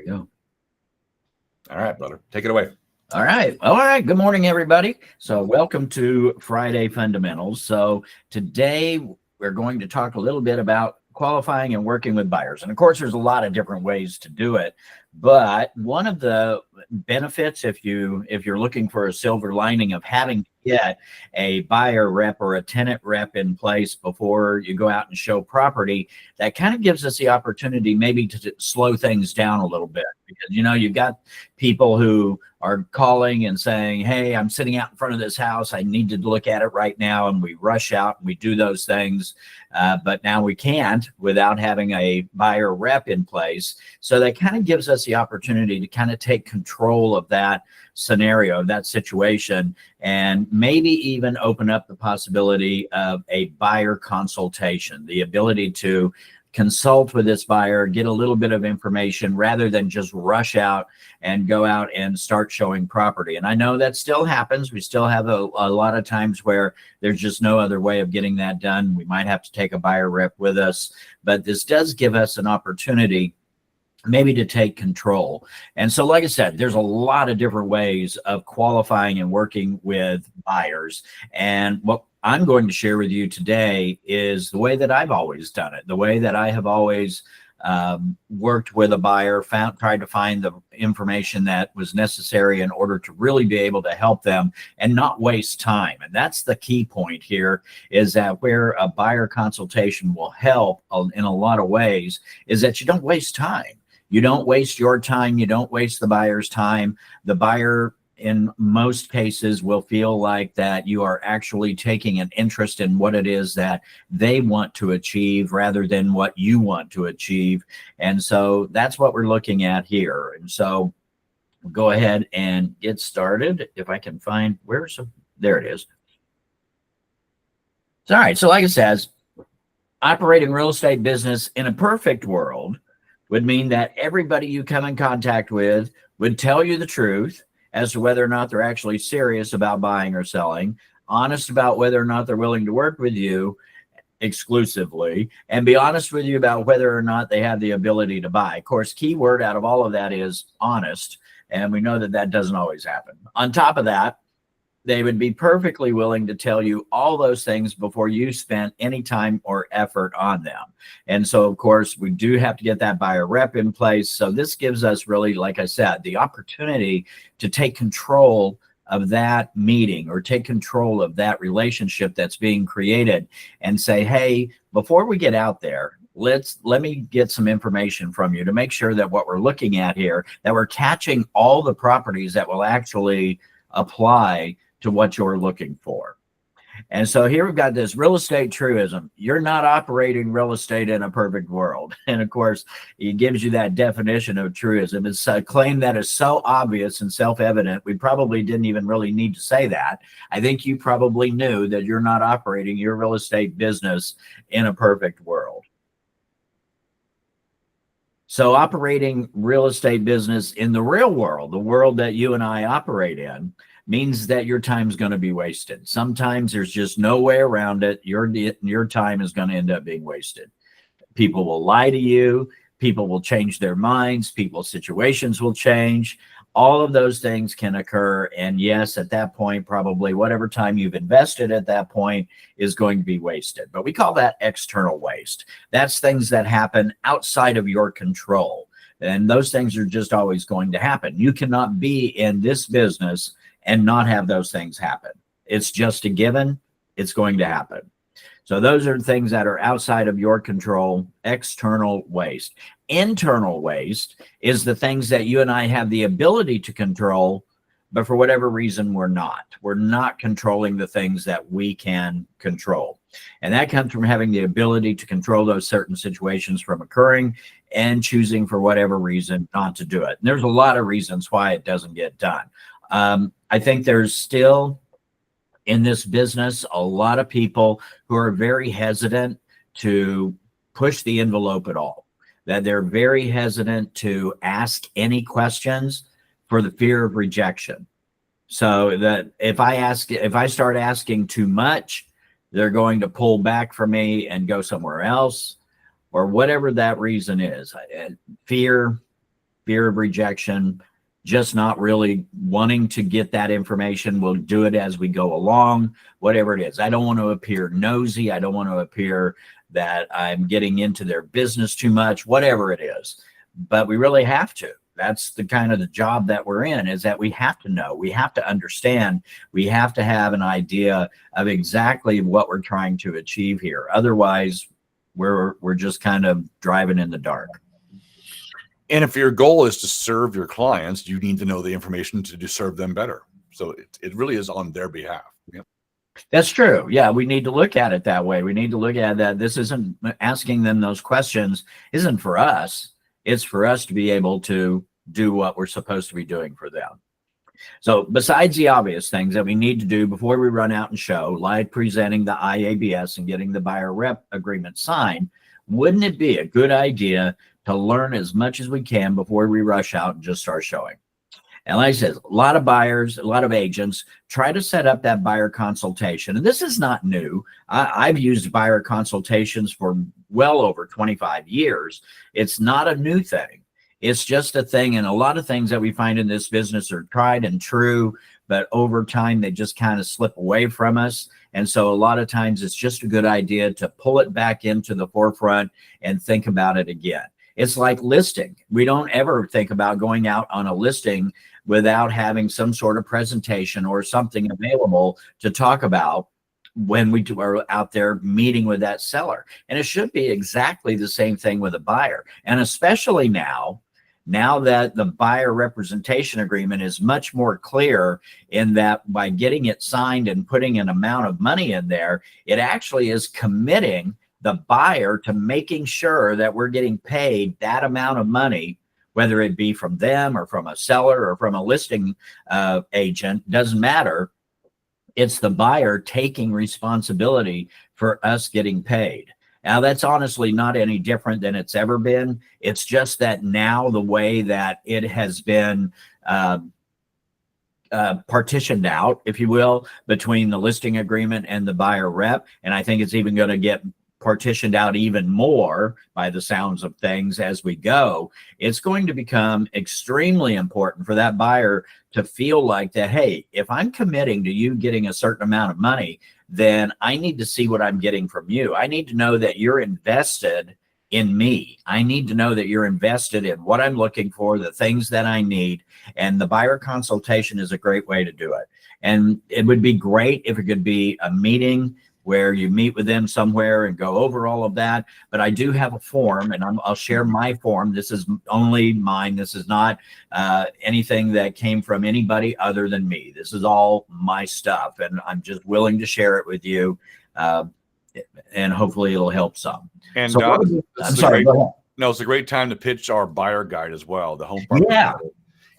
There you go. All right, brother. Take it away. All right. All right. Good morning, everybody. So welcome to Friday Fundamentals. So today we're going to talk a little bit about qualifying and working with buyers. And of course, there's a lot of different ways to do it. But one of the benefits, if you're looking for a silver lining of having to get a buyer rep or a tenant rep in place before you go out and show property, that kind of gives us the opportunity maybe to slow things down a little bit. Because, you've got people who are calling and saying, hey, I'm sitting out in front of this house. I need to look at it right now. And we rush out and we do those things. But now we can't without having a buyer rep in place. So that kind of gives us the opportunity to kind of take control of that scenario, that situation, and maybe even open up the possibility of a buyer consultation, the ability to consult with this buyer, get a little bit of information rather than just rush out and go out and start showing property. And I know that still happens. We still have a lot of times where there's just no other way of getting that done. We might have to take a buyer rep with us, but this does give us an opportunity maybe to take control. And so, like I said, there's a lot of different ways of qualifying and working with buyers. And what I'm going to share with you today is the way that I've always done it, the way that I have always worked with a buyer, tried to find the information that was necessary in order to really be able to help them and not waste time. And that's the key point here, is that where a buyer consultation will help in a lot of ways is that you don't waste time. You don't waste your time. You don't waste the buyer's time. The buyer, in most cases, will feel like that you are actually taking an interest in what it is that they want to achieve rather than what you want to achieve. And so that's what we're looking at here. And so we'll go ahead and get started. If I can find there it is. All right. So like it says, operating real estate business in a perfect world would mean that everybody you come in contact with would tell you the truth as to whether or not they're actually serious about buying or selling, honest about whether or not they're willing to work with you exclusively, and be honest with you about whether or not they have the ability to buy. Of course, key word out of all of that is honest, and we know that that doesn't always happen. On top of that, they would be perfectly willing to tell you all those things before you spent any time or effort on them. And so, of course, we do have to get that buyer rep in place. So this gives us really, like I said, the opportunity to take control of that meeting or take control of that relationship that's being created and say, hey, before we get out there, let me get some information from you to make sure that what we're looking at here, that we're catching all the properties that will actually apply to what you're looking for. And so here we've got this real estate truism. You're not operating real estate in a perfect world. And of course, it gives you that definition of truism. It's a claim that is so obvious and self-evident, we probably didn't even really need to say that. I think you probably knew that you're not operating your real estate business in a perfect world. So operating real estate business in the real world, the world that you and I operate in, means that your time's going to be wasted. Sometimes there's just no way around it. Your time is going to end up being wasted. People will lie to you. People will change their minds. People's situations will change. All of those things can occur. And yes, at that point, probably whatever time you've invested at that point is going to be wasted. But we call that external waste. That's things that happen outside of your control. And those things are just always going to happen. You cannot be in this business and not have those things happen. It's just a given. It's going to happen. So those are things that are outside of your control, external waste. Internal waste is the things that you and I have the ability to control, but for whatever reason, we're not. We're not controlling the things that we can control. And that comes from having the ability to control those certain situations from occurring and choosing for whatever reason not to do it. And there's a lot of reasons why it doesn't get done. I think there's still in this business a lot of people who are very hesitant to push the envelope at all, that they're very hesitant to ask any questions for the fear of rejection. So that if I start asking too much, they're going to pull back from me and go somewhere else, or whatever that reason is. Fear fear of rejection, just not really wanting to get that information. We'll do it as we go along, whatever it is. I don't want to appear nosy. I don't want to appear that I'm getting into their business too much, whatever it is. But we really have to. That's the kind of the job that we're in, is that we have to know, we have to understand, we have to have an idea of exactly what we're trying to achieve here. Otherwise, we're just kind of driving in the dark. And if your goal is to serve your clients, you need to know the information to serve them better. So it really is on their behalf. Yep. That's true. Yeah, we need to look at it that way. We need to look at that. This isn't asking them those questions isn't for us. It's for us to be able to do what we're supposed to be doing for them. So besides the obvious things that we need to do before we run out and show, like presenting the IABS and getting the buyer rep agreement signed, wouldn't it be a good idea to learn as much as we can before we rush out and just start showing? And like I said, a lot of buyers, a lot of agents try to set up that buyer consultation. And this is not new. I've used buyer consultations for well over 25 years. It's not a new thing. It's just a thing. And a lot of things that we find in this business are tried and true, but over time, they just kind of slip away from us. And so a lot of times it's just a good idea to pull it back into the forefront and think about it again. It's like listing. We don't ever think about going out on a listing without having some sort of presentation or something available to talk about when we are out there meeting with that seller. And it should be exactly the same thing with a buyer. And especially now that the buyer representation agreement is much more clear in that by getting it signed and putting an amount of money in there, it actually is committing the buyer to making sure that we're getting paid that amount of money, whether it be from them or from a seller or from a listing agent, doesn't matter. It's the buyer taking responsibility for us getting paid. Now, that's honestly not any different than it's ever been. It's just that now the way that it has been partitioned out, if you will, between the listing agreement and the buyer rep. And I think it's even going to get partitioned out even more by the sounds of things as we go. It's going to become extremely important for that buyer to feel like that, hey, if I'm committing to you getting a certain amount of money, then I need to see what I'm getting from you. I need to know that you're invested in me. I need to know that you're invested in what I'm looking for, the things that I need. And the buyer consultation is a great way to do it. And it would be great if it could be a meeting where you meet with them somewhere and go over all of that. But I do have a form, and I'll share my form. This is only mine. This is not anything that came from anybody other than me. This is all my stuff, and I'm just willing to share it with you, and hopefully it'll help some. And so I'm sorry. Go ahead. No, it's a great time to pitch our buyer guide as well. The home part. Yeah.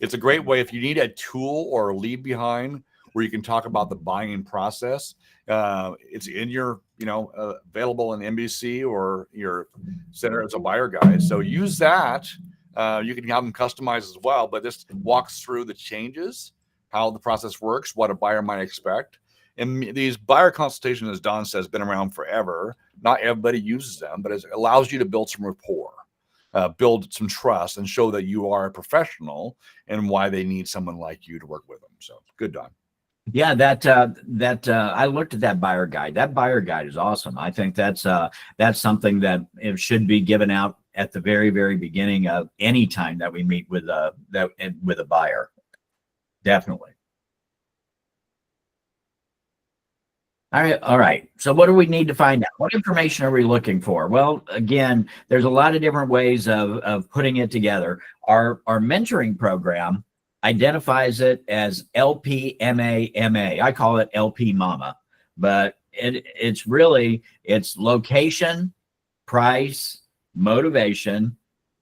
It's a great way if you need a tool or a lead behind where you can talk about the buying process. It's in your, available in NBC or your center as a buyer guide. So use that. You can have them customized as well, but this walks through the changes, how the process works, what a buyer might expect. And these buyer consultations, as Don says, been around forever. Not everybody uses them, but it allows you to build some rapport, build some trust, and show that you are a professional and why they need someone like you to work with them. So good, Don. Yeah, I looked at that buyer guide. That buyer guide is awesome. I think that's something that it should be given out at the very, very beginning of any time that we meet with a buyer. Definitely. All right. So what do we need to find out? What information are we looking for? Well, again, there's a lot of different ways of putting it together. Our mentoring program identifies it as LPMAMA. I call it LP Mama, but it's location, price, motivation,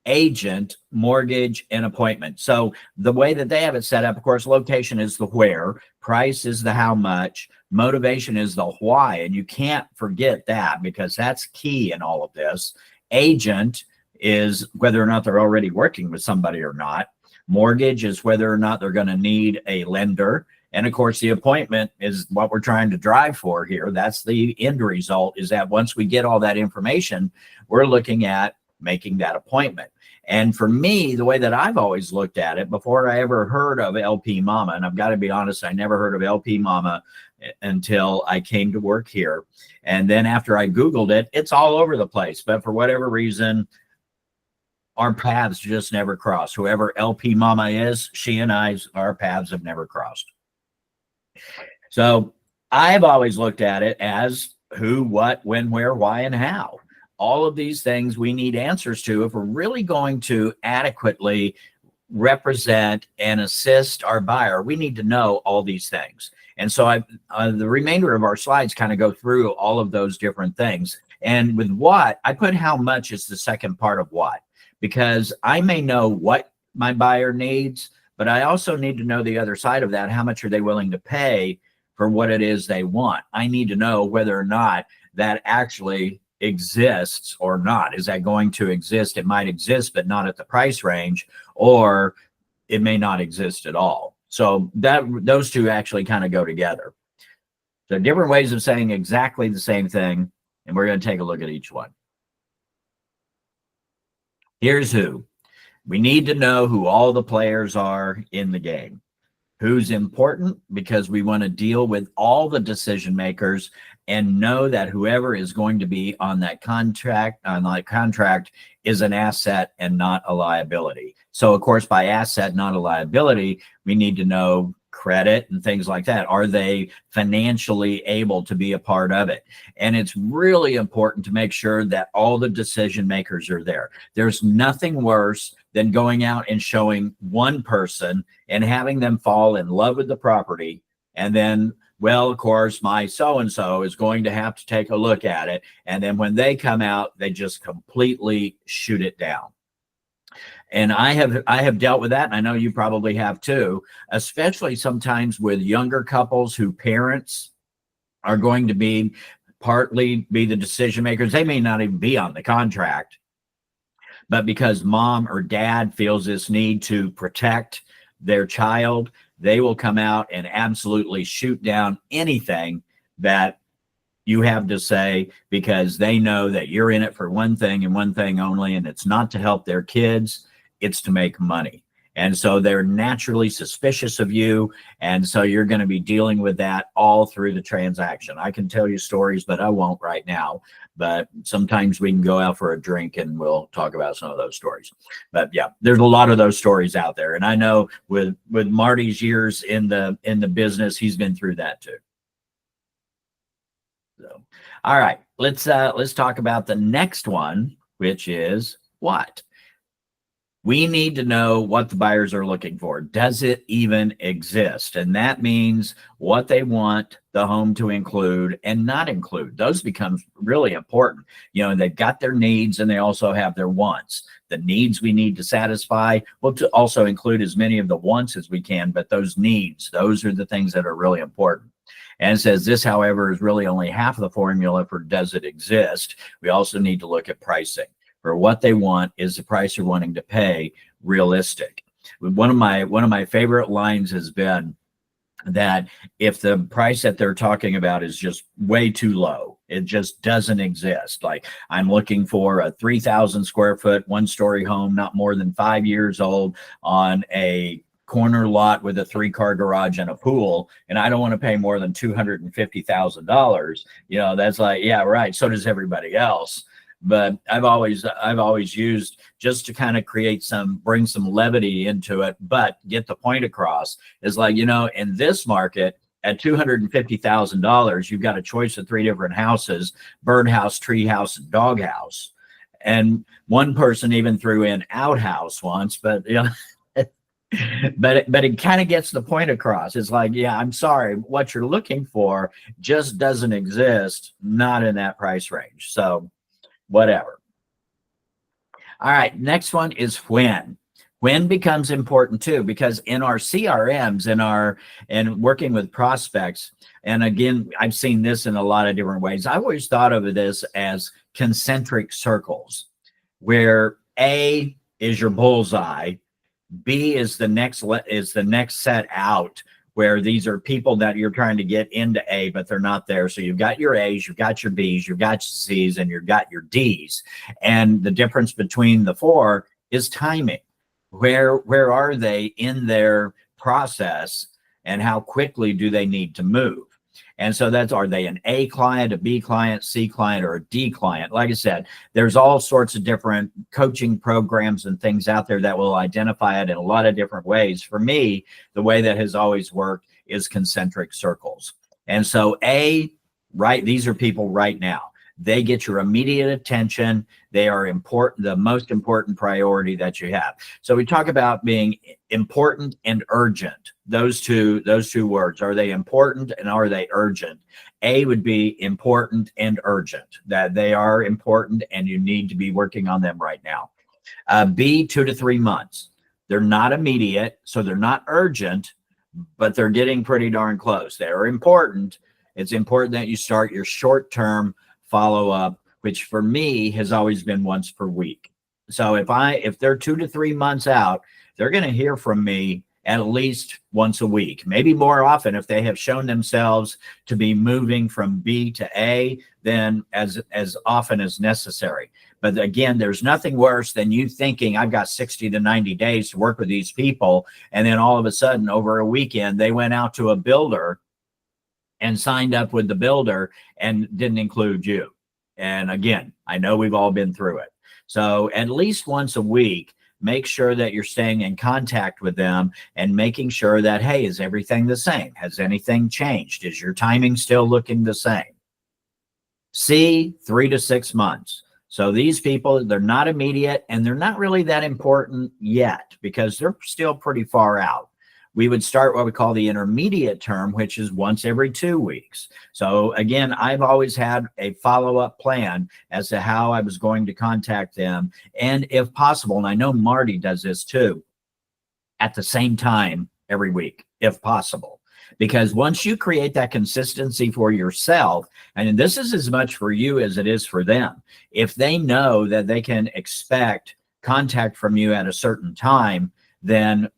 agent, mortgage, and appointment. So the way that they have it set up, of course, location is the where, price is the how much, motivation is the why, and you can't forget that because that's key in all of this. Agent is whether or not they're already working with somebody or not. Mortgage is whether or not they're going to need a lender. And of course, the appointment is what we're trying to drive for here. That's the end result, is that once we get all that information, we're looking at making that appointment. And for me, the way that I've always looked at it, before I ever heard of LP Mama, and I've got to be honest, I never heard of LP Mama until I came to work here. And then after I Googled it, it's all over the place. But for whatever reason, our paths just never crossed. Whoever LP Mama is, she and our paths have never crossed. So I've always looked at it as who, what, when, where, why, and how. All of these things we need answers to if we're really going to adequately represent and assist our buyer. We need to know all these things. And so the remainder of our slides kind of go through all of those different things. And with what, I put how much is the second part of what, because I may know what my buyer needs, but I also need to know the other side of that. How much are they willing to pay for what it is they want? I need to know whether or not that actually exists or not. Is that going to exist? It might exist, but not at the price range, or it may not exist at all. So those two actually kind of go together. So different ways of saying exactly the same thing, and we're going to take a look at each one. Here's who. We need to know who all the players are in the game. Who's important, because we want to deal with all the decision makers and know that whoever is going to be on that contract is an asset and not a liability. So of course, by asset, not a liability, we need to know credit and things like that. Are they financially able to be a part of it? And it's really important to make sure that all the decision makers are there. There's nothing worse than going out and showing one person and having them fall in love with the property. And then, well, of course, my so-and-so is going to have to take a look at it. And then when they come out, they just completely shoot it down. And I have dealt with that, and I know you probably have too, especially sometimes with younger couples who parents are going to be partly be the decision makers. They may not even be on the contract, but because mom or dad feels this need to protect their child, they will come out and absolutely shoot down anything that you have to say, because they know that you're in it for one thing and one thing only, and it's not to help their kids, it's to make money. And so they're naturally suspicious of you. And so you're going to be dealing with that all through the transaction. I can tell you stories, but I won't right now. But sometimes we can go out for a drink and we'll talk about some of those stories. But yeah, there's a lot of those stories out there. And I know with Marty's years in the business, he's been through that too. So, all right, let's talk about the next one, which is what? We need to know what the buyers are looking for. Does it even exist? And that means what they want the home to include and not include. Those become really important. You know, they've got their needs and they also have their wants. The needs we need to satisfy, well, to also include as many of the wants as we can, but those needs, those are the things that are really important. And it says this, however, is really only half of the formula for does it exist. We also need to look at pricing. For what they want, is the price you're wanting to pay realistic? One of my favorite lines has been that if the price that they're talking about is just way too low, it just doesn't exist. Like, I'm looking for a 3,000 square foot, one-story home, not more than 5 years old, on a corner lot with a 3-car garage and a pool, and I don't want to pay more than $250,000. You know, that's like, yeah, right. So does everybody else. But I've always used, just to kind of bring some levity into it, but get the point across, is like, you know, in this market at $250,000, you've got a choice of 3 different houses: birdhouse, tree house, and dog house. And one person even threw in outhouse once, but you know, but it kind of gets the point across. It's like, yeah, I'm sorry, what you're looking for just doesn't exist, not in that price range. So whatever. All right, next one is when. When becomes important too, because in our CRMs, and working with prospects, and again, I've seen this in a lot of different ways. I always thought of this as concentric circles, where A is your bullseye, B is the next set out, where these are people that you're trying to get into A, but they're not there. So you've got your A's, you've got your B's, you've got your C's, and you've got your D's. And the difference between the 4 is timing. Where are they in their process, and how quickly do they need to move? And so that's, are they an A client, a B client, C client, or a D client? Like I said, there's all sorts of different coaching programs and things out there that will identify it in a lot of different ways. For me, the way that has always worked is concentric circles. And so right, these are people right now. They get your immediate attention. They are important, the most important priority that you have. So we talk about being important and urgent. Those two words. Are they important and are they urgent? A would be important and urgent, that they are important and you need to be working on them right now. B, 2 to 3 months. They're not immediate, so they're not urgent, but they're getting pretty darn close. They're important. It's important that you start your short-term follow-up, which for me has always been once per week. So if they're 2 to 3 months out, they're going to hear from me at least once a week, maybe more often if they have shown themselves to be moving from B to A, then as often as necessary. But again, there's nothing worse than you thinking I've got 60 to 90 days to work with these people, and then all of a sudden over a weekend they went out to a builder and signed up with the builder and didn't include you. And again, I know we've all been through it. So at least once a week, make sure that you're staying in contact with them and making sure that, hey, is everything the same? Has anything changed? Is your timing still looking the same? C, 3 to 6 months. So these people, they're not immediate and they're not really that important yet because they're still pretty far out. We would start what we call the intermediate term, which is once every 2 weeks. So again, I've always had a follow-up plan as to how I was going to contact them. And if possible, and I know Marty does this too, at the same time every week, if possible. Because once you create that consistency for yourself, and this is as much for you as it is for them, if they know that they can expect contact from you at a certain time, then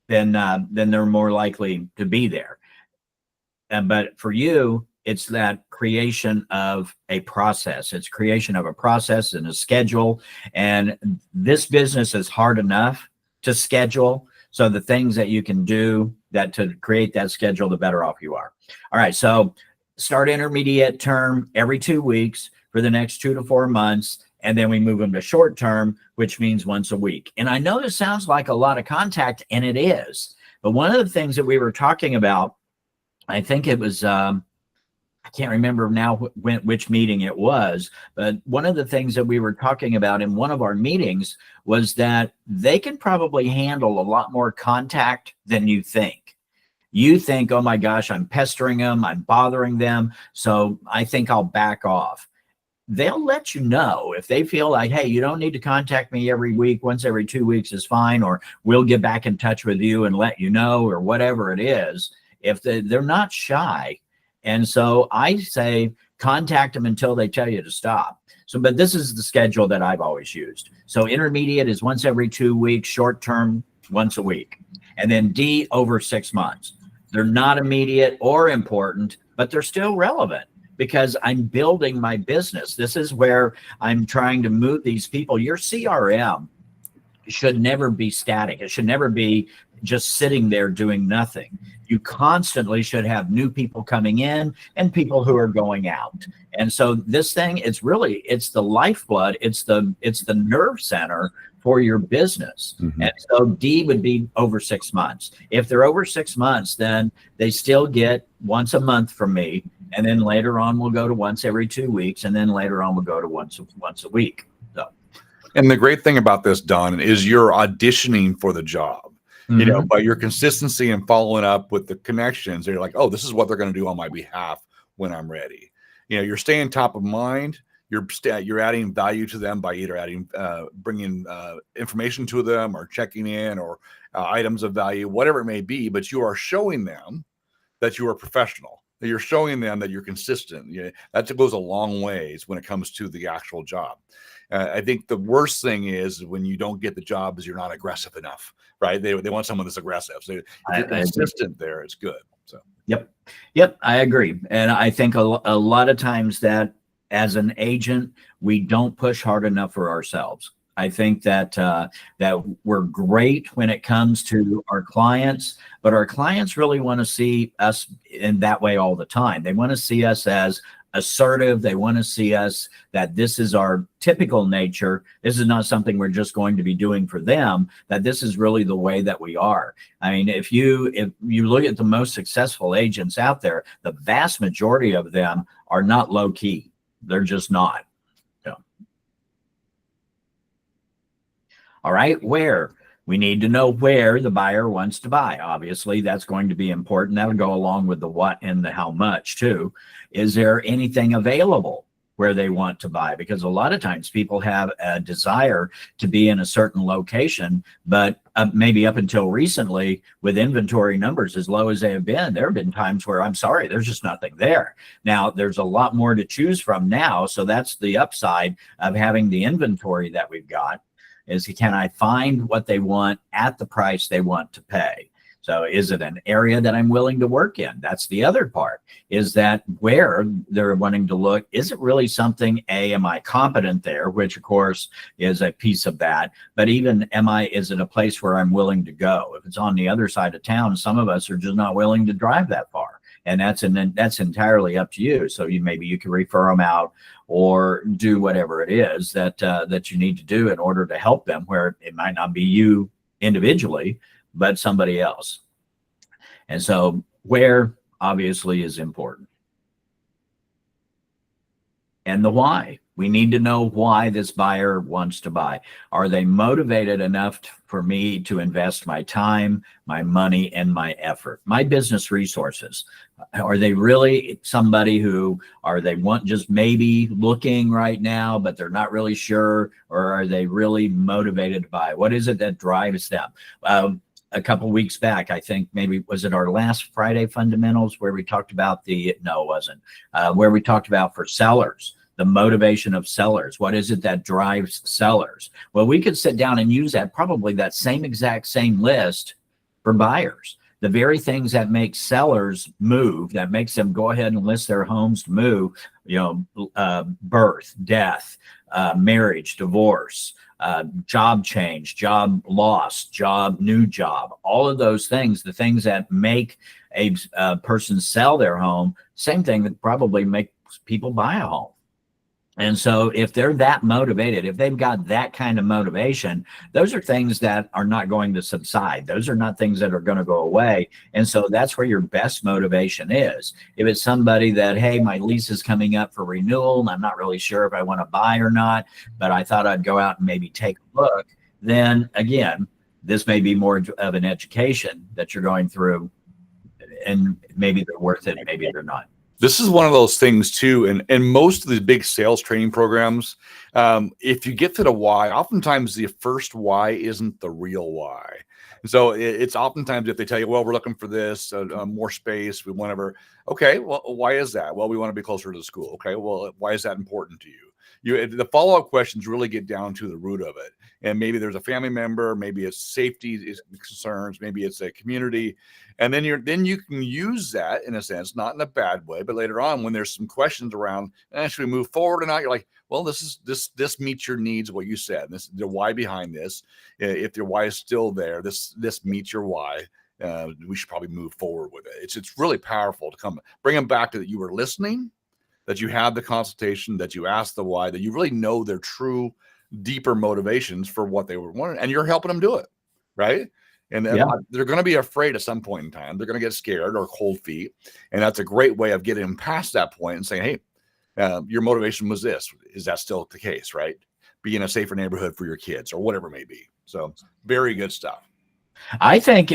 they're more likely to be there. But for you, it's that creation of a process. It's creation of a process and a schedule. And this business is hard enough to schedule. So the things that you can do that to create that schedule, the better off you are. All right. So start intermediate term every 2 weeks for the next 2 to 4 months. And then we move them to short term, which means once a week. And I know this sounds like a lot of contact, and it is. But one of the things that we were talking about, I think it was, I can't remember now which meeting it was, but one of the things that we were talking about in one of our meetings was that they can probably handle a lot more contact than you think. You think, oh my gosh, I'm pestering them, I'm bothering them, so I think I'll back off. They'll let you know if they feel like, hey, you don't need to contact me every week. Once every 2 weeks is fine, or we'll get back in touch with you and let you know, or whatever it is. If they're not shy. And so I say contact them until they tell you to stop. So, but this is the schedule that I've always used. So intermediate is once every 2 weeks, short term, once a week. And then D, over 6 months. They're not immediate or important, but they're still relevant, because I'm building my business. This is where I'm trying to move these people. Your CRM should never be static. It should never be just sitting there doing nothing. You constantly should have new people coming in and people who are going out. And so this thing, it's the lifeblood. It's the nerve center for your business. Mm-hmm. And so D would be over 6 months. If they're over 6 months, then they still get once a month from me. And then later on, we'll go to once every 2 weeks. And then later on, we'll go to once a week. So. And the great thing about this, Don, is you're auditioning for the job. Mm-hmm. You know, by your consistency and following up with the connections, you're like, oh, this is what they're going to do on my behalf when I'm ready. You know, you're staying top of mind. You're adding value to them by either bringing information to them, or checking in, or items of value, whatever it may be. But you are showing them that you are professional. That you're showing them that you're consistent. That goes a long ways when it comes to the actual job. I think the worst thing is when you don't get the job is you're not aggressive enough, right? They want someone that's aggressive. So if you're consistent there, it's good. So Yep, I agree. And I think a lot of times that as an agent, we don't push hard enough for ourselves. I think that that we're great when it comes to our clients, but our clients really want to see us in that way all the time. They want to see us as assertive. They want to see us that this is our typical nature. This is not something we're just going to be doing for them, that this is really the way that we are. I mean, if you look at the most successful agents out there, the vast majority of them are not low key. They're just not. All right, where? We need to know where the buyer wants to buy. Obviously, that's going to be important. That'll go along with the what and the how much too. Is there anything available where they want to buy? Because a lot of times people have a desire to be in a certain location, but maybe up until recently, with inventory numbers as low as they have been, there have been times where, I'm sorry, there's just nothing there. Now, there's a lot more to choose from now. So that's the upside of having the inventory that we've got. Is can I find what they want at the price they want to pay? So is it an area that I'm willing to work in? That's the other part, is that where they're wanting to look, is it really something, am I competent there, which of course is a piece of that, but even is it a place where I'm willing to go? If it's on the other side of town, some of us are just not willing to drive that far. And that's entirely up to you. So maybe you can refer them out or do whatever it is that that you need to do in order to help them, where it might not be you individually, but somebody else. And so where obviously is important. And the why. We need to know why this buyer wants to buy. Are they motivated enough for me to invest my time, my money, and my effort, my business resources? Are they really somebody who just maybe looking right now, but they're not really sure? Or are they really motivated to buy? What is it that drives them? A couple weeks back, I think maybe was it our last Friday fundamentals where we talked about no, it wasn't, where we talked about for sellers, the motivation of sellers. What is it that drives sellers? Well, we could sit down and use that exact same list for buyers. The very things that make sellers move, that makes them go ahead and list their homes to move, birth, death, marriage, divorce, job change, job loss, new job, all of those things, the things that make a person sell their home, same thing that probably makes people buy a home. And so if they're that motivated, if they've got that kind of motivation, those are things that are not going to subside. Those are not things that are going to go away. And so that's where your best motivation is. If it's somebody that, hey, my lease is coming up for renewal and I'm not really sure if I want to buy or not, but I thought I'd go out and maybe take a look, then again, this may be more of an education that you're going through, and maybe they're worth it, maybe they're not. This is one of those things too, and most of the big sales training programs, if you get to the why, oftentimes the first why isn't the real why. And so it's oftentimes if they tell you, well, we're looking for this, more space, we want whatever. Okay, well, why is that? Well, we want to be closer to the school. Okay, well, why is that important to you? The follow-up questions really get down to the root of it. And maybe there's a family member, maybe it's safety concerns, maybe it's a community. And then you can use that in a sense, not in a bad way, but later on when there's some questions around, should we move forward or not? You're like, well, this meets your needs, what you said. This the why behind this. If your why is still there, this meets your why. We should probably move forward with it. It's really powerful to bring them back to that you were listening, that you had the consultation, that you asked the why, that you really know their true, deeper motivations for what they were wanting, and you're helping them do it, right? And they're going to be afraid at some point in time. They're going to get scared or cold feet, and that's a great way of getting them past that point and saying, hey, your motivation was this. Is that still the case, right? Be in a safer neighborhood for your kids or whatever it may be. So very good stuff. I think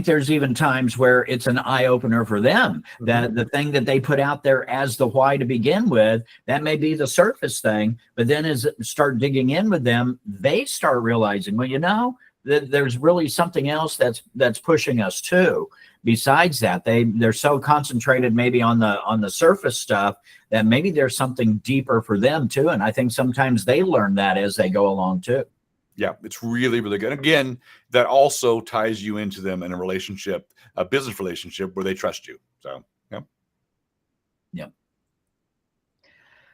there's even times where it's an eye opener for them, that the thing that they put out there as the why to begin with, that may be the surface thing, but then as it start digging in with them, they start realizing, well, that there's really something else that's pushing us too. Besides that, they're so concentrated maybe on the surface stuff that maybe there's something deeper for them too. And I think sometimes they learn that as they go along too. Yeah, it's really, really good. Again, that also ties you into them in a relationship, a business relationship where they trust you. So, yeah. Yeah.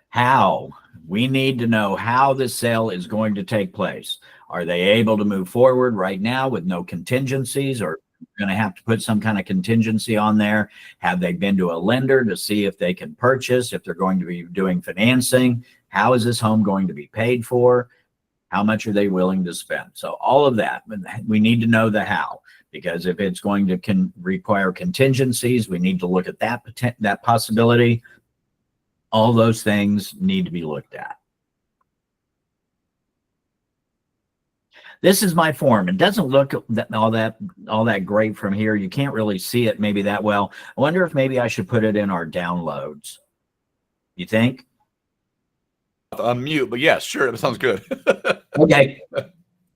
How? We need to know how the sale is going to take place. Are they able to move forward right now with no contingencies, or going to have to put some kind of contingency on there? Have they been to a lender to see if they can purchase, if they're going to be doing financing? How is this home going to be paid for? How much are they willing to spend? So all of that, we need to know the how, because if it's going to require contingencies, we need to look at that possibility. All those things need to be looked at. This is my form. It doesn't look all that great from here. You can't really see it maybe that well. I wonder if maybe I should put it in our downloads. You think? Unmute, but yes, sure, that sounds good. Okay.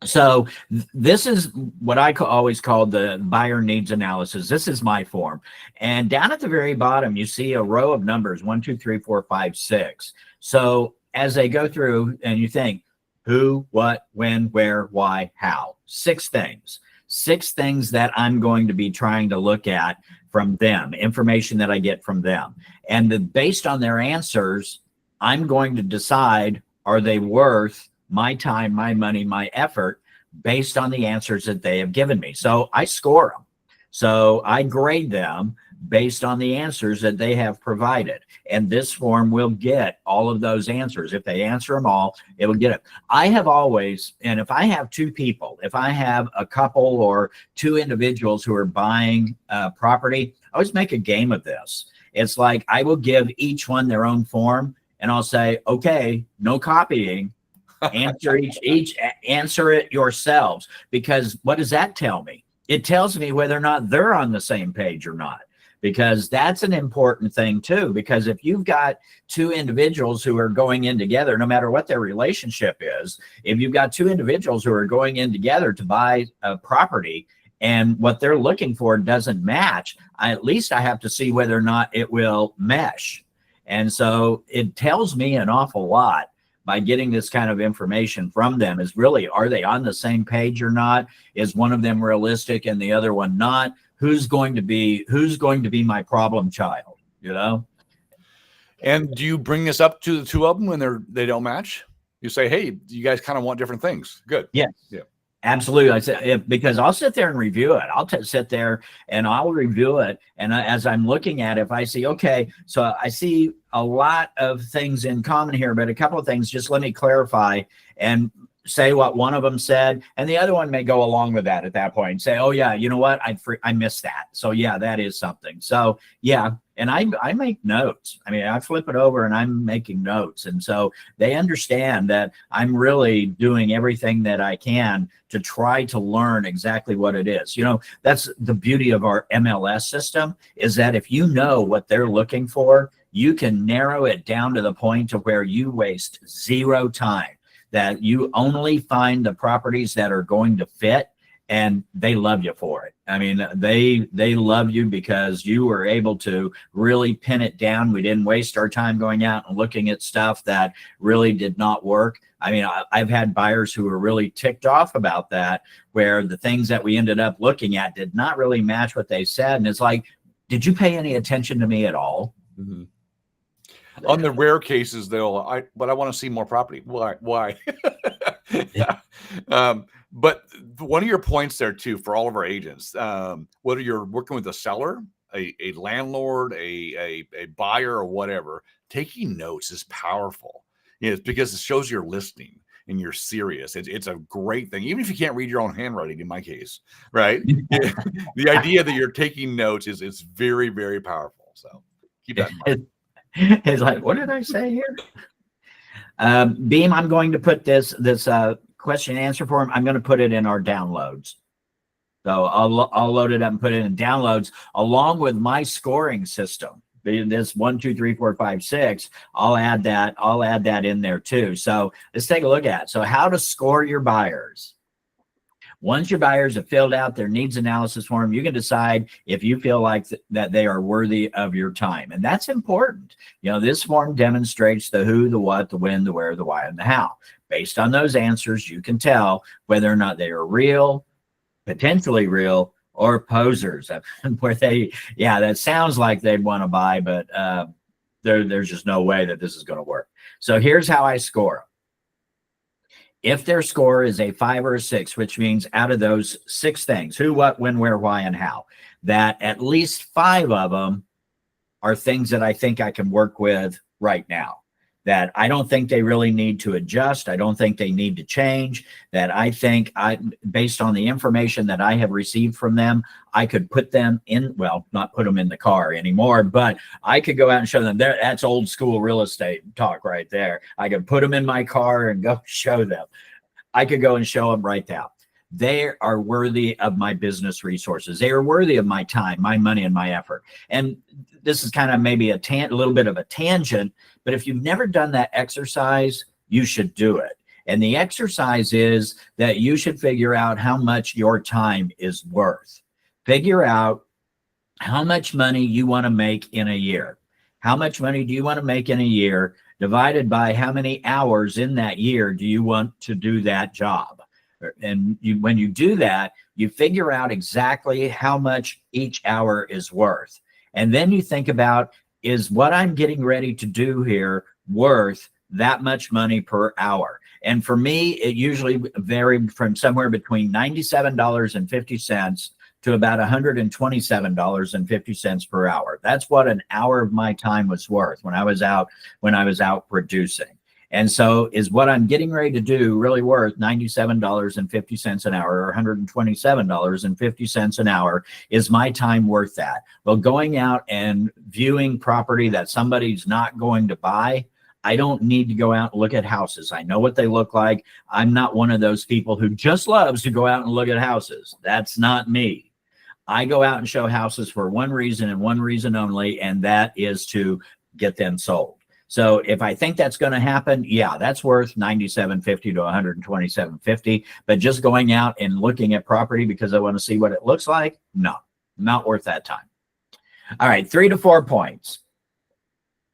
So this is what I always call the buyer needs analysis. This is my form. And down at the very bottom, you see a row of numbers, 1, 2, 3, 4, 5, 6. So as they go through and you think who, what, when, where, why, how, 6 things. 6 things that I'm going to be trying to look at from them, information that I get from them. And based on their answers, I'm going to decide, are they worth my time, my money, my effort, based on the answers that they have given me. So I score them. So I grade them based on the answers that they have provided. And this form will get all of those answers. If they answer them all, it will get it. I have always, and if I have 2 people, if I have a couple or 2 individuals who are buying property, I always make a game of this. It's like I will give each one their own form, and I'll say, okay, no copying. Answer answer it yourselves, because what does that tell me? It tells me whether or not they're on the same page or not, because that's an important thing too. Because if you've got 2 individuals who are going in together, no matter what their relationship is, if you've got 2 individuals who are going in together to buy a property and what they're looking for doesn't match, at least I have to see whether or not it will mesh. And so it tells me an awful lot by getting this kind of information from them. Is really, are they on the same page or not? Is one of them realistic and the other one not? Who's going to be my problem child, you know? And do you bring this up to the 2 of them when they don't match? You say, hey, you guys kind of want different things. Good. Yes. Yeah. Absolutely. I said, because I'll sit there and review it. I'll sit there and I'll review it. And as I'm looking at it, if I see, okay, so I see a lot of things in common here, but a couple of things, just let me clarify and say what one of them said. And the other one may go along with that at that point and say, oh yeah, you know what? I missed that. So yeah, that is something. So yeah. And I make notes. I mean, I flip it over and I'm making notes. And so they understand that I'm really doing everything that I can to try to learn exactly what it is. You know, that's the beauty of our MLS system, is that if you know what they're looking for, you can narrow it down to the point to where you waste 0 time, that you only find the properties that are going to fit. And they love you for it. I mean, they love you because you were able to really pin it down. We didn't waste our time going out and looking at stuff that really did not work. I mean, I've had buyers who were really ticked off about that, where the things that we ended up looking at did not really match what they said. And it's like, did you pay any attention to me at all? Mm-hmm. On the rare cases, but I want to see more property. Why? Yeah. But one of your points there too, for all of our agents, whether you're working with a seller, a landlord, a buyer, or whatever, taking notes is powerful. It's because it shows you're listening and you're serious. It's a great thing, even if you can't read your own handwriting. In my case, right? The idea that you're taking notes is very, very powerful. So keep that in mind. It's like, what did I say here? Beam, I'm going to put this question and answer form. I'm going to put it in our downloads. So I'll load it up and put it in downloads along with my scoring system. This 1, 2, 3, 4, 5, 6. I'll add that in there too. So let's take a look at it. So how to score your buyers. Once your buyers have filled out their needs analysis form, you can decide if you feel like that they are worthy of your time. And that's important. You know, this form demonstrates the who, the what, the when, the where, the why, and the how. Based on those answers, you can tell whether or not they are real, potentially real, or posers, where that sounds like they'd want to buy, but There's just no way that this is going to work. So here's how I score them. If their score is a 5 or a 6, which means out of those 6 things, who, what, when, where, why, and how, that at least 5 of them are things that I think I can work with right now, that I don't think they really need to adjust. I don't think they need to change, that I think based on the information that I have received from them, I could put them in, well, not put them in the car anymore, but I could go out and show them. That's old school real estate talk right there. I could put them in my car and go show them. I could go and show them right now. They are worthy of my business resources. They are worthy of my time, my money, and my effort. And this is kind of maybe a little bit of a tangent, but if you've never done that exercise, you should do it. And the exercise is that you should figure out how much your time is worth. Figure out how much money you want to make in a year. How much money do you want to make in a year divided by how many hours in that year do you want to do that job? And when you do that, you figure out exactly how much each hour is worth. And then you think about, is what I'm getting ready to do here worth that much money per hour? And for me, it usually varied from somewhere between $97.50 to about $127.50 per hour. That's what an hour of my time was worth when I was out producing. And so is what I'm getting ready to do really worth $97.50 an hour or $127.50 an hour? Is my time worth that? Well, going out and viewing property that somebody's not going to buy, I don't need to go out and look at houses. I know what they look like. I'm not one of those people who just loves to go out and look at houses. That's not me. I go out and show houses for one reason and one reason only, and that is to get them sold. So if I think that's going to happen, yeah, that's worth $97.50 to $127.50. But just going out and looking at property because I want to see what it looks like, no, not worth that time. All right, 3 to 4 points.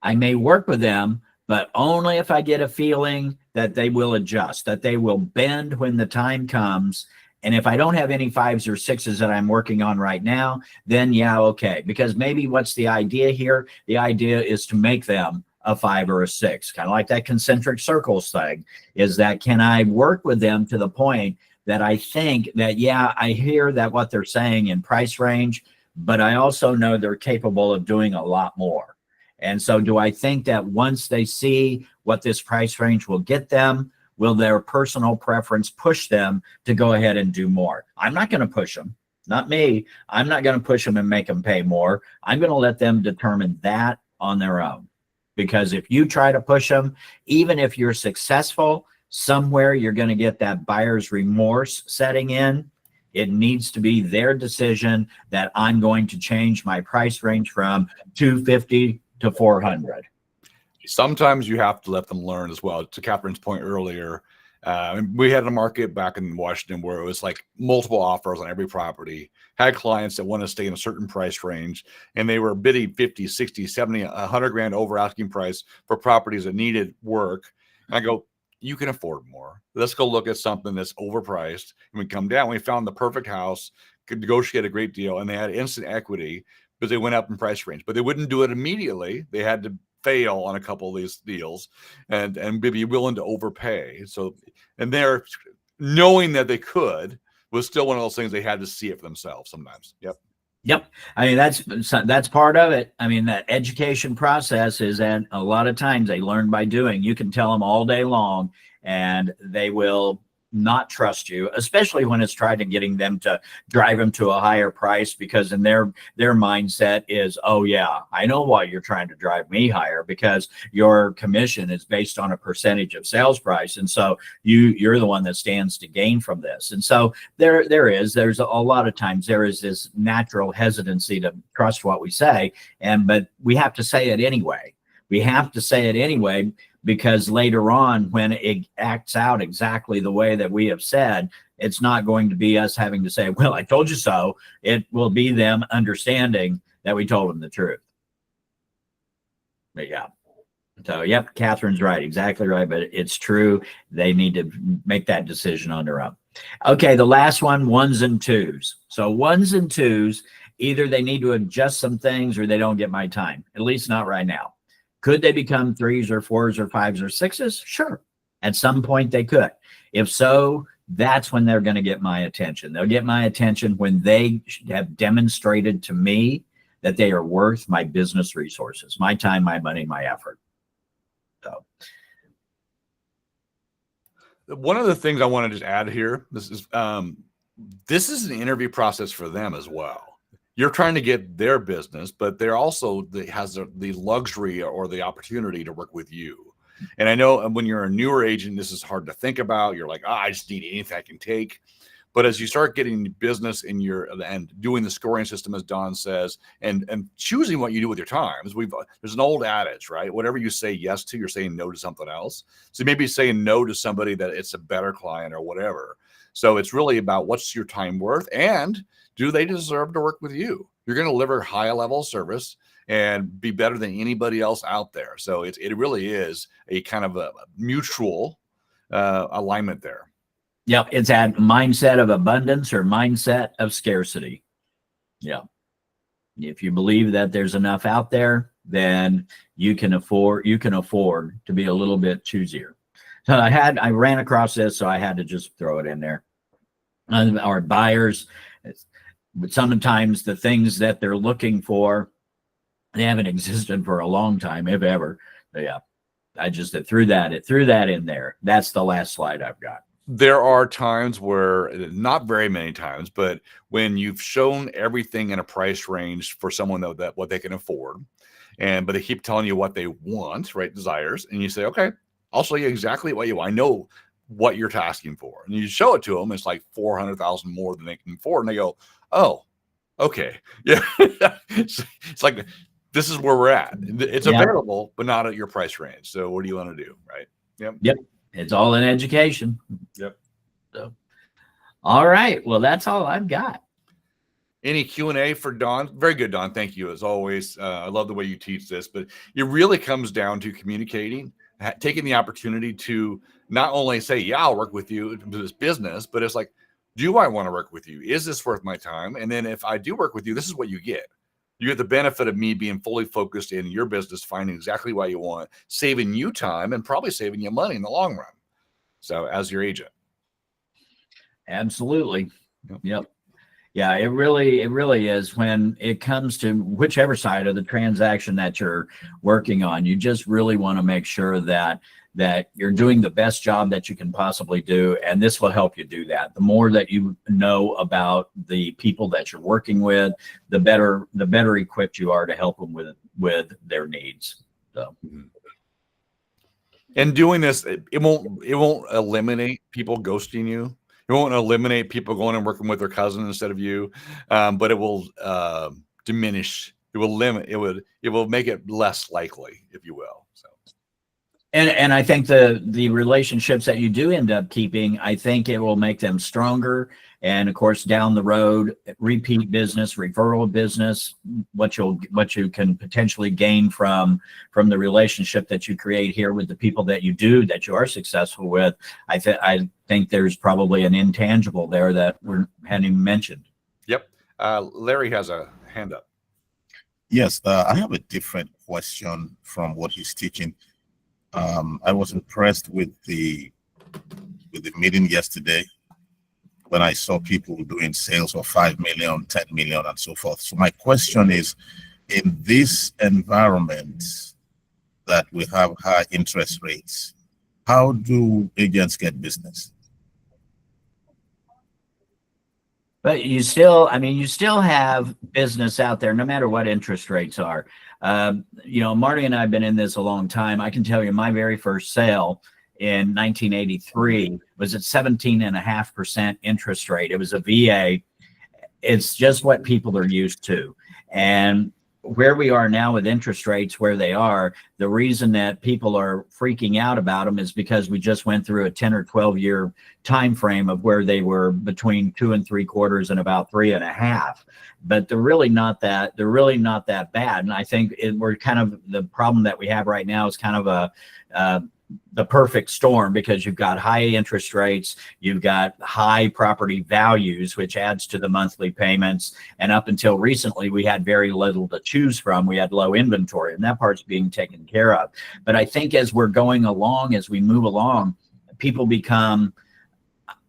I may work with them, but only if I get a feeling that they will adjust, that they will bend when the time comes. And if I don't have any 5s or 6s that I'm working on right now, then yeah, okay. Because maybe what's the idea here? The idea is to make them a 5 or a 6, kind of like that concentric circles thing, is that can I work with them to the point that I think that, yeah, I hear that what they're saying in price range, but I also know they're capable of doing a lot more. And so do I think that once they see what this price range will get them, will their personal preference push them to go ahead and do more? I'm not going to push them. Not me. I'm not going to push them and make them pay more. I'm going to let them determine that on their own. Because if you try to push them, even if you're successful, somewhere you're going to get that buyer's remorse setting in. It needs to be their decision that I'm going to change my price range from $250 to $400. Sometimes you have to let them learn as well. To Catherine's point earlier, we had a market back in Washington where it was like multiple offers on every property, had clients that want to stay in a certain price range, and they were bidding 50, 60, 70, 100 grand over asking price for properties that needed work. And I go, you can afford more. Let's go look at something that's overpriced. And we come down, we found the perfect house, could negotiate a great deal, and they had instant equity because they went up in price range, but they wouldn't do it immediately. They had to fail on a couple of these deals and be willing to overpay. So, and they're knowing that they could was still one of those things they had to see it for themselves sometimes. Yep. I mean, that's part of it. I mean, that education process is that a lot of times they learn by doing. You can tell them all day long and they will not trust you, especially when it's trying to getting them to drive them to a higher price, because in their mindset is, oh yeah, I know why you're trying to drive me higher, because your commission is based on a percentage of sales price, and so you're the one that stands to gain from this. And so there's a lot of times there is this natural hesitancy to trust what we say, but we have to say it anyway. We have to say it anyway, because later on, when it acts out exactly the way that we have said, it's not going to be us having to say, well, I told you so. It will be them understanding that we told them the truth. But yeah. So, yep, Catherine's right. Exactly right. But it's true. They need to make that decision on their own. Okay, the last one, 1s and 2s. So 1s and 2s, either they need to adjust some things or they don't get my time, at least not right now. Could they become 3s or 4s or 5s or 6s? Sure. At some point they could. If so, that's when they're going to get my attention. They'll get my attention when they have demonstrated to me that they are worth my business resources, my time, my money, my effort. So one of the things I want to just add here, this is an interview process for them as well. You're trying to get their business, but they're also has the luxury or the opportunity to work with you. And I know when you're a newer agent, this is hard to think about. You're like, I just need anything I can take. But as you start getting business in and doing the scoring system, as Don says, and choosing what you do with your time, there's an old adage, right? Whatever you say yes to, you're saying no to something else. So maybe saying no to somebody that it's a better client or whatever. So it's really about what's your time worth, and do they deserve to work with you? You're going to deliver high level service and be better than anybody else out there. So it really is a kind of a mutual alignment there. Yep, it's that mindset of abundance or mindset of scarcity. Yeah. If you believe that there's enough out there, then you can afford to be a little bit choosier. So I ran across this, so I had to just throw it in there. Our buyers, but sometimes the things that they're looking for, they haven't existed for a long time, if ever. But yeah, I just threw that in there. That's the last slide I've got. There are times where, not very many times, but when you've shown everything in a price range for someone that what they can afford, but they keep telling you what they want, right? Desires, and you say, okay, I'll show you exactly what you want. I know what you're asking for, and you show it to them. It's like 400,000 more than they can afford, and they go, oh, okay, yeah. It's like, this is where we're at. It's available, but not at your price range. So what do you want to do, right? Yep. It's all in education. Yep. So, all right. Well, that's all I've got. Any Q&A for Don? Very good, Don. Thank you, as always. I love the way you teach this, but it really comes down to communicating, taking the opportunity to not only say, yeah, I'll work with you to this business, but it's like, do I want to work with you? Is this worth my time? And then if I do work with you, this is what you get. You get the benefit of me being fully focused in your business, finding exactly what you want, saving you time, and probably saving you money in the long run. So as your agent. Absolutely. Yep. Yeah, it really is. When it comes to whichever side of the transaction that you're working on, you just really want to make sure that you're doing the best job that you can possibly do. And this will help you do that. The more that you know about the people that you're working with, the better equipped you are to help them with their needs. So. And doing this, it won't eliminate people ghosting you. It won't eliminate people going and working with their cousin instead of you. But it will diminish. It will limit. It will make it less likely, if you will. So. And I think the relationships that you do end up keeping, I think it will make them stronger. And of course, down the road, repeat business, referral business, what you can potentially gain from the relationship that you create here with the people that you are successful with. I think there's probably an intangible there that we hadn't even mentioned. Yep. Larry has a hand up. Yes, I have a different question from what he's teaching. I was impressed with the meeting yesterday when I saw people doing sales of 5 million, 10 million, and so forth. So my question is, in this environment that we have high interest rates, how do agents get business? But you still have business out there, no matter what interest rates are. Marty and I have been in this a long time. I can tell you my very first sale in 1983 was at 17.5% interest rate. It was a VA. It's just what people are used to. And where we are now with interest rates where they are, the reason that people are freaking out about them is because we just went through a 10 or 12 year time frame of where they were between 2 3/4 and about 3.5. But they're really not that bad. And I think we're kind of, the problem that we have right now is kind of the perfect storm, because you've got high interest rates, you've got high property values, which adds to the monthly payments. And up until recently, we had very little to choose from. We had low inventory, and that part's being taken care of. But I think as we're going along, as we move along, people become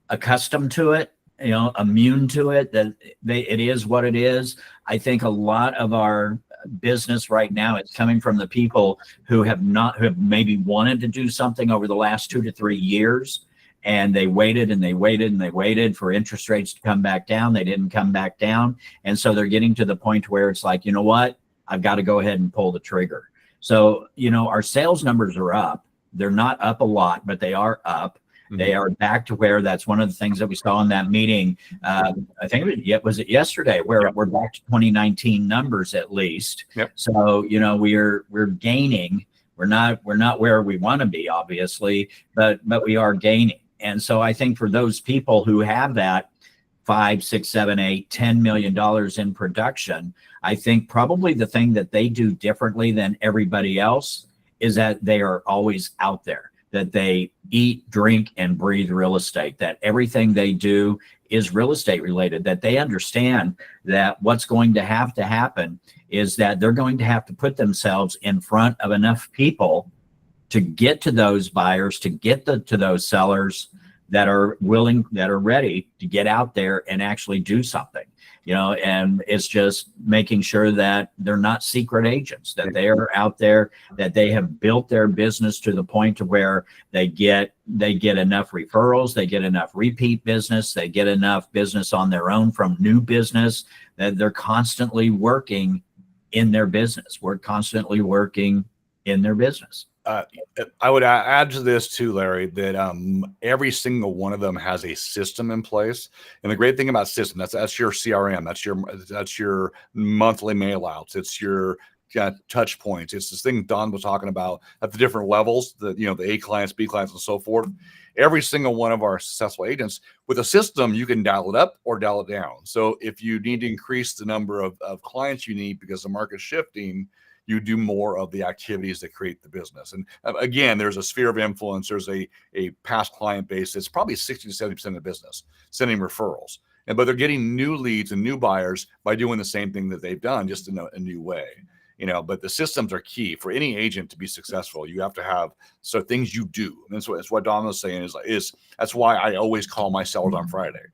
accustomed to it, immune to it, that it is what it is. I think a lot of our business right now is coming from the people who have maybe wanted to do something over the last 2 to 3 years, and they waited and they waited and they waited for interest rates to come back down. They didn't come back down. And so they're getting to the point where it's like, you know what, I've got to go ahead and pull the trigger. So, our sales numbers are up. They're not up a lot, but they are up. They are back to where, that's one of the things that we saw in that meeting. I think was it yesterday, where we're back to 2019 numbers at least. Yep. So, we're gaining. We're not where we want to be, obviously, but we are gaining. And so I think for those people who have that $5, $6, $7, $8, $10 million in production, I think probably the thing that they do differently than everybody else is that they are always out there, that they eat, drink, and breathe real estate, that everything they do is real estate related, that they understand that what's going to happen is that they're going to have to put themselves in front of enough people to get to those buyers, to get to those sellers that are willing, that are ready to get out there and actually do something. And it's just making sure that they're not secret agents, that they are out there, that they have built their business to the point to where they get enough referrals, they get enough repeat business, they get enough business on their own from new business, that they're constantly working in their business. We're constantly working in their business. I would add to this too, Larry, that every single one of them has a system in place. And the great thing about system, that's your CRM, that's your monthly mail outs, it's your touch points. It's this thing Don was talking about at the different levels, the A clients, B clients, and so forth. Every single one of our successful agents, with a system, you can dial it up or dial it down. So if you need to increase the number of clients you need because the market's shifting, you do more of the activities that create the business. And again, there's a sphere of influence. There's a past client base. It's probably 60 to 70% of the business sending referrals. But they're getting new leads and new buyers by doing the same thing that they've done, just in a new way. But the systems are key for any agent to be successful. You have to have things you do. And that's what Don was saying is that's why I always call my sellers on Friday.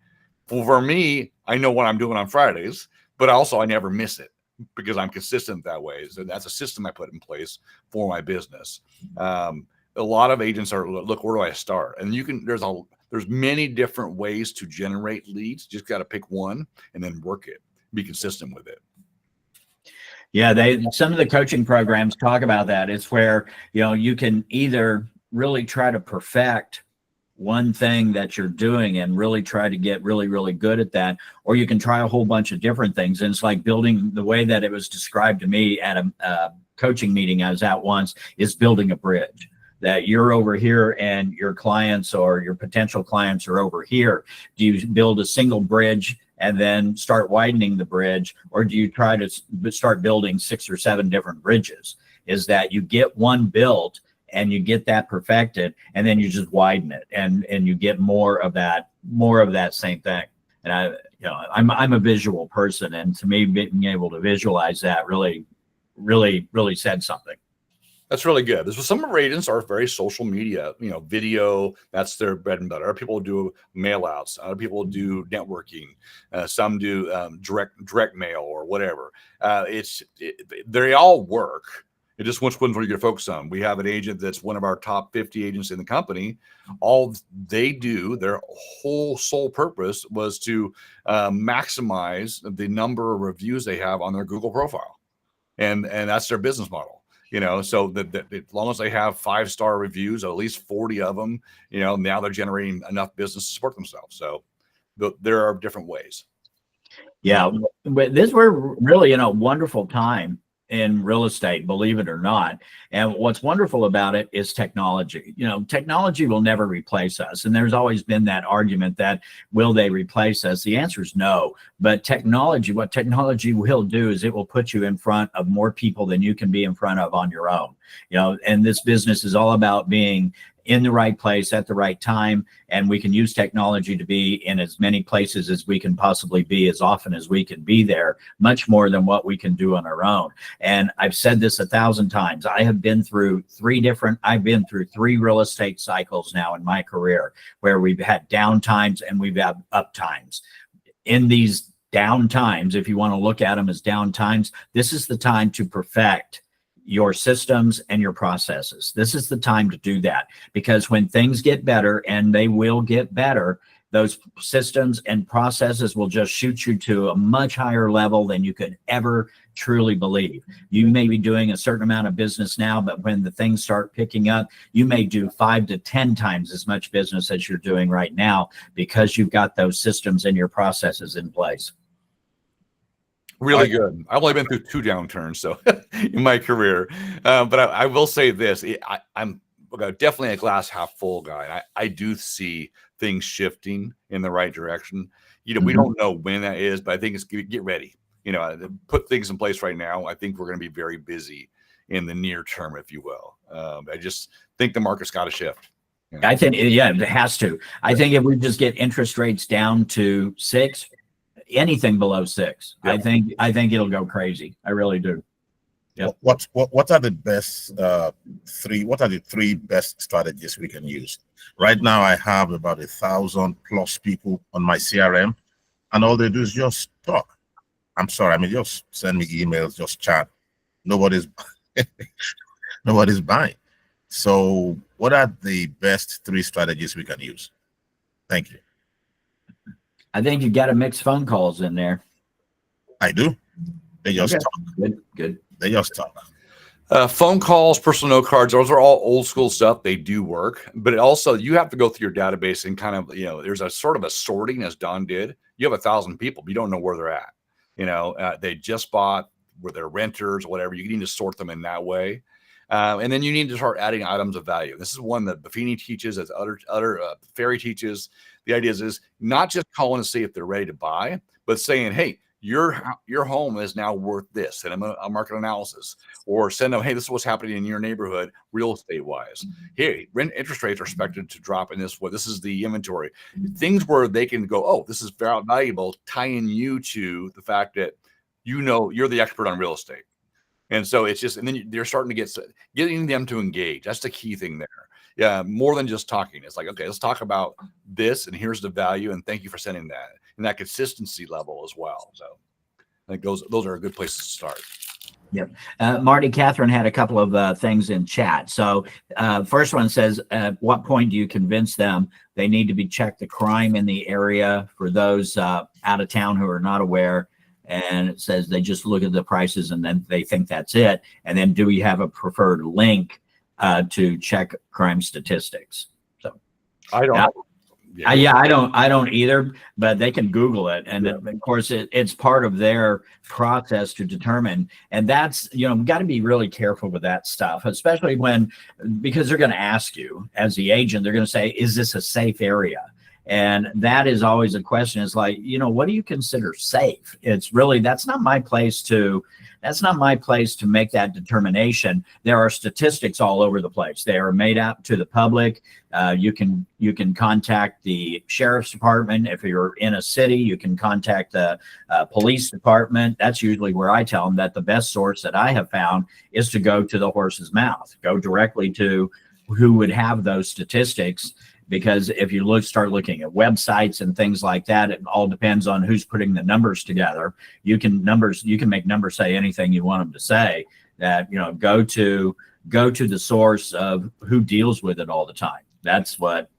For me, I know what I'm doing on Fridays, but also I never miss it, because I'm consistent that way. So that's a system I put in place for my business. A lot of agents are, look, where do I start? And there's many different ways to generate leads. Just got to pick one and then work it, be consistent with it. Yeah, some of the coaching programs talk about that. It's where, you can either really try to perfect one thing that you're doing and really try to get really, really good at that, or you can try a whole bunch of different things. And it's like building, the way that it was described to me at a coaching meeting I was at once, is building a bridge, that you're over here and your clients or your potential clients are over here. Do you build a single bridge and then start widening the bridge, or do you try to start building 6 or 7 different bridges? Is that you get one built and you get that perfected, and then you just widen it, and you get more of that same thing. And I'm a visual person, and to me, being able to visualize that really, really, really said something. That's really good. Some of our agents are very social media, video, that's their bread and butter. Other people do mail outs. Other people do networking. Some do direct mail or whatever. They all work. It just which ones are you going to focus on? We have an agent that's one of our top 50 agents in the company. All they do, their whole sole purpose was to maximize the number of reviews they have on their Google profile. And that's their business model. So that as long as they have 5-star reviews, at least 40 of them, now they're generating enough business to support themselves. So there are different ways. Yeah, we're really in a wonderful time in real estate, believe it or not. And what's wonderful about it is technology. Technology will never replace us. And there's always been that argument that will they replace us? The answer is no. But what technology will do is it will put you in front of more people than you can be in front of on your own. And this business is all about being in the right place at the right time. And we can use technology to be in as many places as we can possibly be, as often as we can be there, much more than what we can do on our own. And I've said this 1,000 times. I've been through three real estate cycles now in my career, where we've had down times and we've had up times. In these down times, if you want to look at them as down times, this is the time to perfect your systems and your processes. This is the time to do that, because when things get better, and they will get better, those systems and processes will just shoot you to a much higher level than you could ever truly believe. You may be doing a certain amount of business now, but when the things start picking up, you may do 5 to 10 times as much business as you're doing right now, because you've got those systems and your processes in place. Really good. I've only been through 2 downturns, so in my career, but I will say this: I'm definitely a glass half full guy. I do see things shifting in the right direction. We don't know when that is, but I think it's get ready. Put things in place right now. I think we're going to be very busy in the near term, if you will. I just think the market's got to shift. I think, it has to. I think if we just get interest rates down to 6. Anything below 6, yep. I think it'll go crazy. I really do. Yep. What are the best 3? What are the 3 best strategies we can use? Right now, I have about 1,000+ people on my CRM, and all they do is just talk. I'm sorry, just send me emails, just chat. Nobody's buying. So, what are the best 3 strategies we can use? Thank you. I think you got to mix phone calls in there. I do. They just talk. Good. They just talk. Phone calls, personal note cards, those are all old school stuff. They do work, but also you have to go through your database and kind of, there's a sort of a sorting, as Don did. You have 1,000 people, but you don't know where they're at. They just bought, where they're renters or whatever. You need to sort them in that way. And then you need to start adding items of value. This is one that Buffini teaches, as other Ferry teaches. The idea is not just calling to see if they're ready to buy, but saying, hey, your home is now worth this. Send them a market analysis, or send them, hey, this is what's happening in your neighborhood real estate wise. Hey, rent interest rates are expected to drop in this way. This is the inventory. Things where they can go, oh, this is very valuable, tying you to the fact that you're the expert on real estate. And so it's just, and then they're starting to getting them to engage. That's the key thing there. Yeah, more than just talking. It's like, okay, let's talk about this, and here's the value, and thank you for sending that, and that consistency level as well. So I think those are a good places to start. Yep. Marty, Catherine had a couple of things in chat. So first one says, at what point do you convince them they need to be checked the crime in the area for those out of town who are not aware? And it says they just look at the prices and then they think that's it. And then do we have a preferred link to check crime statistics? So I don't. I don't either, but they can Google it. And of course it's part of their process to determine. And that's, we've got to be really careful with that stuff, especially because they're going to ask you as the agent, they're going to say, is this a safe area? And that is always a question. It's like, what do you consider safe? It's really, that's not my place to make that determination. There are statistics all over the place. They are made out to the public. You can contact the sheriff's department. If you're in a city, you can contact the police department. That's usually where I tell them that the best source that I have found is to go to the horse's mouth, go directly to who would have those statistics. Because if you start looking at websites and things like that, it all depends on who's putting the numbers together. You can make numbers say anything you want them to say. That go to the source of who deals with it all the time. That's what.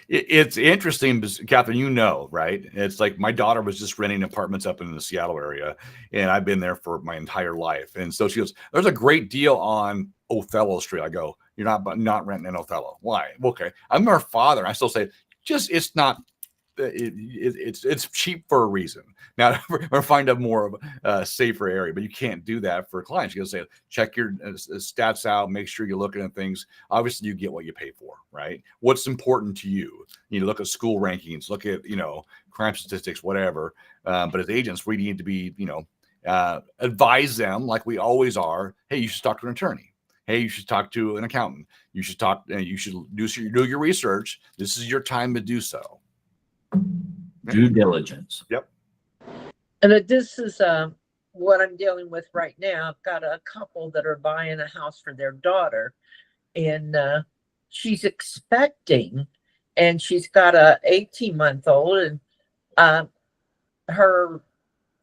It's interesting, Catherine, right? It's like my daughter was just renting apartments up in the Seattle area, and I've been there for my entire life. And so she goes, there's a great deal on Othello Street. I go, you're not renting in Othello. Why? Okay. I'm her father. I still say, it's not it's cheap for a reason. Now, or find a more safer area, but you can't do that for clients. You got to say, check your stats out, make sure you're looking at things. Obviously, you get what you pay for, right? What's important to you? You look at school rankings, look at crime statistics, whatever. But as agents, we need to be advise them like we always are. Hey, you should talk to an attorney. Hey, you should talk to an accountant. You should you should do your research. This is your time to do so. Due diligence. Yep. And this is what I'm dealing with right now. I've got a couple that are buying a house for their daughter, and she's expecting, and she's got a 18-month-old, and her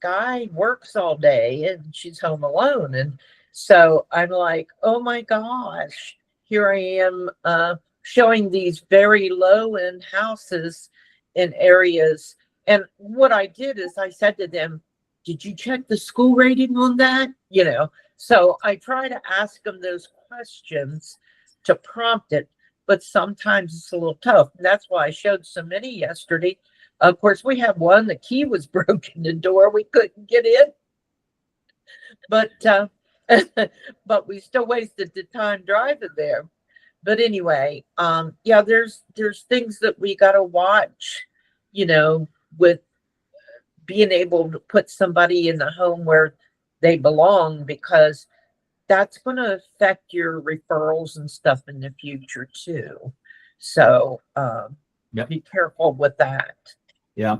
guy works all day, and she's home alone. And so I'm like, oh my gosh, here I am showing these very low-end houses in areas. And what I did is I said to them, did you check the school rating on that? So I try to ask them those questions to prompt it, but sometimes it's a little tough. And that's why I showed so many yesterday. Of course, we have one, the key was broken, the door, we couldn't get in. But but we still wasted the time driving there. But anyway, yeah, there's things that we got to watch, with being able to put somebody in the home where they belong, because that's going to affect your referrals and stuff in the future too. So be careful with that. Yeah.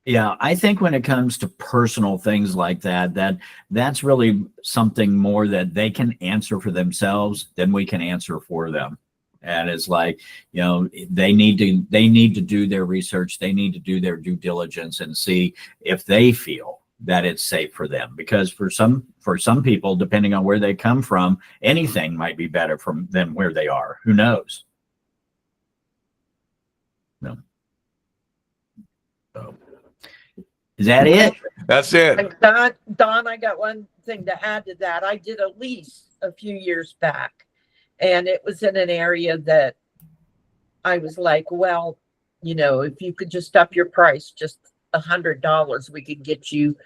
Yeah, I think when it comes to personal things like that's really something more that they can answer for themselves than we can answer for them. And it's like, they need to do their research, they need to do their due diligence and see if they feel that it's safe for them. Because for some people, depending on where they come from, anything might be better than where they are. Who knows? No. So. Is that it? That's it. Don, I got one thing to add to that. I did a lease a few years back, and it was in an area that I was like, well, if you could just up your price just $100, we could get you,